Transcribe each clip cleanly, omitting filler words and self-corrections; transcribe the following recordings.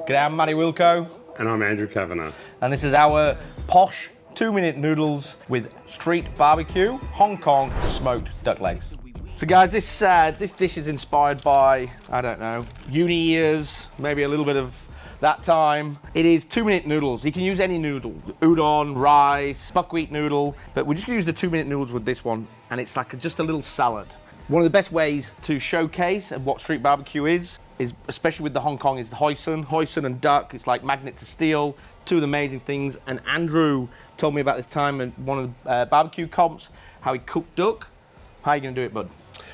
G'day, I'm Matt Wilco. And I'm Andrew Kavanagh. And this is our posh 2-minute noodles with street barbecue Hong Kong smoked duck legs. So guys, this dish is inspired by, I don't know, uni years, maybe a little bit of that time. It is 2-minute noodles. You can use any noodle, udon, rice, buckwheat noodle, but we're just gonna use the 2-minute noodles with this one, and it's like just a little salad. One of the best ways to showcase what street barbecue is especially with the Hong Kong, is the hoisin and duck. It's like magnet to steel, two of the amazing things. And Andrew told me about this time in one of the barbecue comps, how he cooked duck. How are you gonna do it, bud?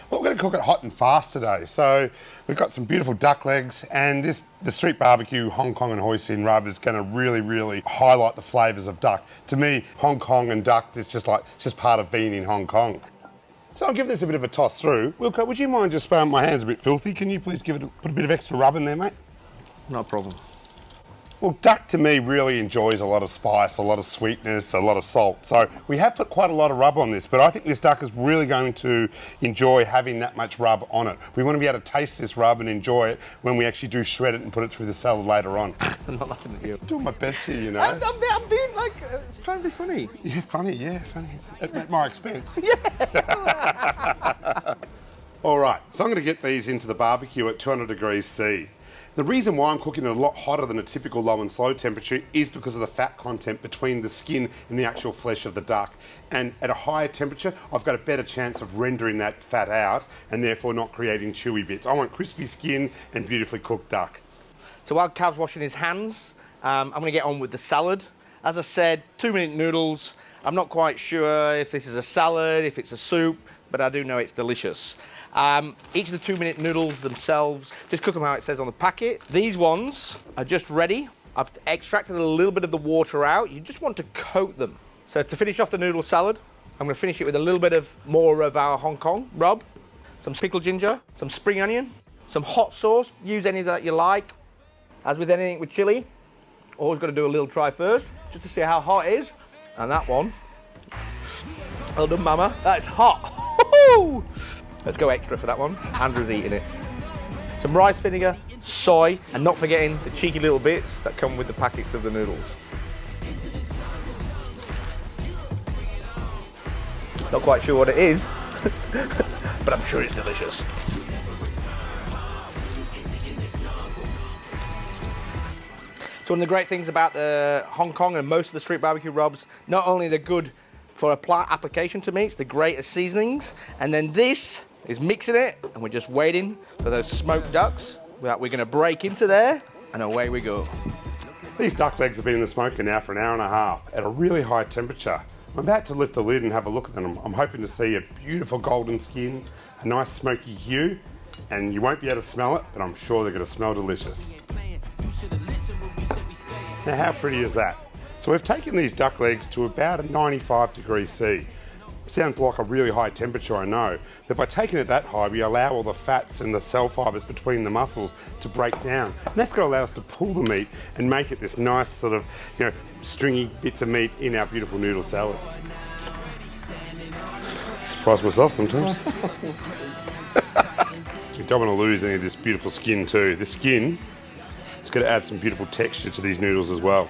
Well, we're going to cook it hot and fast today. So we've got some beautiful duck legs, and the street barbecue Hong Kong and hoisin rub is going to really highlight the flavours of duck. To me, Hong Kong and duck, it's just part of being in Hong Kong. So I'll give this a bit of a toss through. Wilco, would you mind just my hand's a bit filthy? Can you please put a bit of extra rub in there, mate? No problem. Well, duck to me really enjoys a lot of spice, a lot of sweetness, a lot of salt. So we have put quite a lot of rub on this, but I think this duck is really going to enjoy having that much rub on it. We want to be able to taste this rub and enjoy it when we actually do shred it and put it through the salad later on. I'm not laughing at you. I'm doing my best here, you know. I'm being like, trying to be funny. Yeah, funny. At my expense. Yeah. All right, so I'm going to get these into the barbecue at 200 degrees C. The reason why I'm cooking it a lot hotter than a typical low and slow temperature is because of the fat content between the skin and the actual flesh of the duck. And at a higher temperature, I've got a better chance of rendering that fat out and therefore not creating chewy bits. I want crispy skin and beautifully cooked duck. So while Cal's washing his hands, I'm going to get on with the salad. As I said, 2-minute noodles. I'm not quite sure if this is a salad, if it's a soup, but I do know it's delicious. Each of the 2-minute noodles themselves, just cook them how it says on the packet. These ones are just ready. I've extracted a little bit of the water out. You just want to coat them. So to finish off the noodle salad, I'm going to finish it with a little bit more of our Hong Kong rub, some pickled ginger, some spring onion, some hot sauce. Use any that you like. As with anything with chili, always got to do a little try first, just to see how hot it is. And that one, well done, mama. That's hot. Let's go extra for that one. Andrew's eating it. Some rice vinegar, soy, and not forgetting the cheeky little bits that come with the packets of the noodles. Not quite sure what it is, but I'm sure it's delicious. So one of the great things about the Hong Kong and most of the street barbecue rubs, not only they're good for application to meats, the greatest seasonings, and then this is mixing it, and we're just waiting for those smoked ducks that we're going to break into there, and away we go. These duck legs have been in the smoker now for an hour and a half at a really high temperature. I'm about to lift the lid and have a look at them. I'm hoping to see a beautiful golden skin, a nice smoky hue, and you won't be able to smell it, but I'm sure they're going to smell delicious. Now, how pretty is that? So we've taken these duck legs to about a 95 degrees C. Sounds like a really high temperature, I know, but by taking it that high, we allow all the fats and the cell fibres between the muscles to break down. And that's going to allow us to pull the meat and make it this nice sort of, stringy bits of meat in our beautiful noodle salad. Surprise myself sometimes. We don't want to lose any of this beautiful skin too. The skin is going to add some beautiful texture to these noodles as well.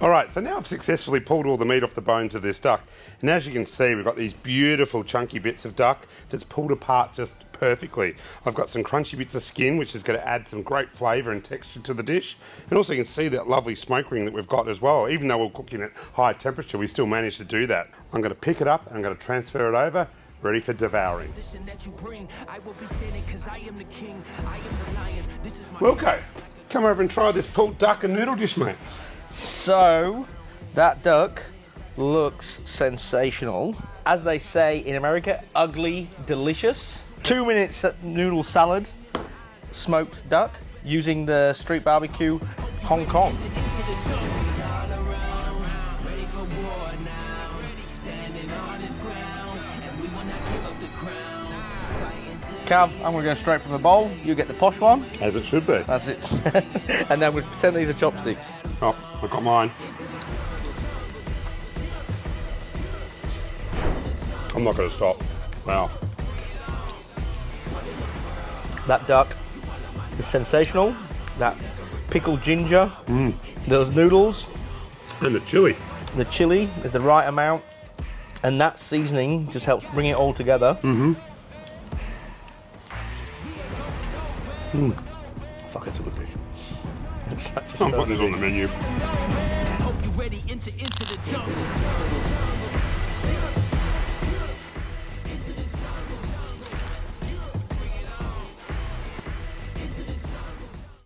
All right, so now I've successfully pulled all the meat off the bones of this duck. And as you can see, we've got these beautiful chunky bits of duck that's pulled apart just perfectly. I've got some crunchy bits of skin, which is going to add some great flavour and texture to the dish. And also you can see that lovely smoke ring that we've got as well. Even though we're cooking at high temperature, we still managed to do that. I'm going to pick it up and I'm going to transfer it over, ready for devouring. Wilco, come over and try this pulled duck and noodle dish, mate. So, that duck looks sensational. As they say in America, ugly, delicious. 2 minutes noodle salad, smoked duck, using the street barbecue Hong Kong. Cav, I'm going to go straight from the bowl. You get the posh one. As it should be. That's it. And then we'll pretend these are chopsticks. Oh, I've got mine. I'm not going to stop. Wow. That duck is sensational. That pickled ginger, those noodles, And the chili. the chili is the right amount, and that seasoning just helps bring it all together. Fuck, it's a good dish. It's such a I'm putting this on the menu. Hope you're ready, enter into the jungle.